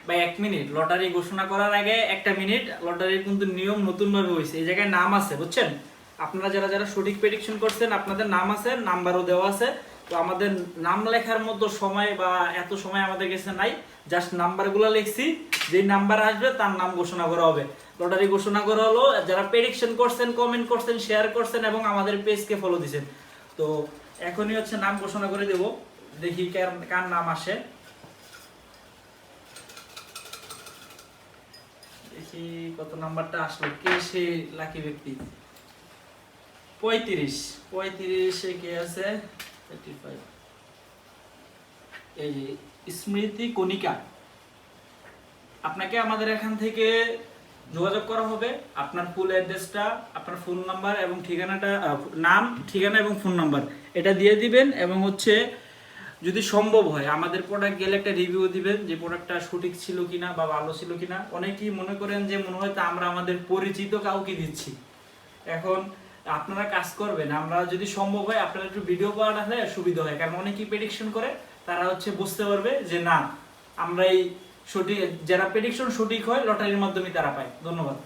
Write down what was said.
বা 1 minute lottery ঘোষণা করার আগে 1 মিনিট লটারির কিন্তু নিয়ম নতুন ভাবে হয়েছে। এই জায়গায় নাম আছে, বুঝছেন? আপনারা যারা যারা সঠিক প্রেডিকশন করছেন আপনাদের নাম আছে, নাম্বারও দেওয়া আছে। তো আমাদের নাম লেখার মতো সময় বা এত সময় আমাদের কাছে নাই, জাস্ট নাম্বারগুলো লিখছি, যে নাম্বার আসবে তার নাম ঘোষণা করা হবে। লটারি ঘোষণা করা হলো, যারা প্রেডিকশন করছেন, কমেন্ট করছেন, শেয়ার করছেন এবং আমাদের পেজকে ফলো দিয়েছেন। তো এখনই হচ্ছে নাম ঘোষণা করে দেব, দেখি কার নাম আসে। দেখি কত নাম্বারটা আসলো, কে সেই লাকি ব্যক্তি। 35 কে আছে? 35 এই যে স্মৃতি কণিকা। আপনাকে আমাদের এখান থেকে যোগাযোগ করা হবে, আপনার ফুল অ্যাড্রেসটা, আপনার ফোন নাম্বার এবং ঠিকানাটা, নাম, ঠিকানা এবং ফোন নাম্বার এটা দিয়ে দিবেন। এবং হচ্ছে যদি সম্ভব হয় আমাদের প্রোডাক্ট গেলে একটা রিভিউ দিবেন, যে প্রোডাক্টটা সঠিক ছিল কিনা বা ভালো ছিল কিনা। অনেকেই মনে করেন যে মনে হয় তা আমরা আমাদের পরিচিত কাউকে দিচ্ছি। এখন আপনারা কাজ করবেন, আমরা যদি সম্ভব হয় আপনারা একটু ভিডিও করা রাখলে সুবিধা হয়, কারণ অনেকেই প্রেডিকশন করে, তারা হচ্ছে বুঝতে পারবে যে না আমরা এই সঠিক, যারা প্রেডিকশন সঠিক হয় লটারির মাধ্যমে তারা পায়। ধন্যবাদ।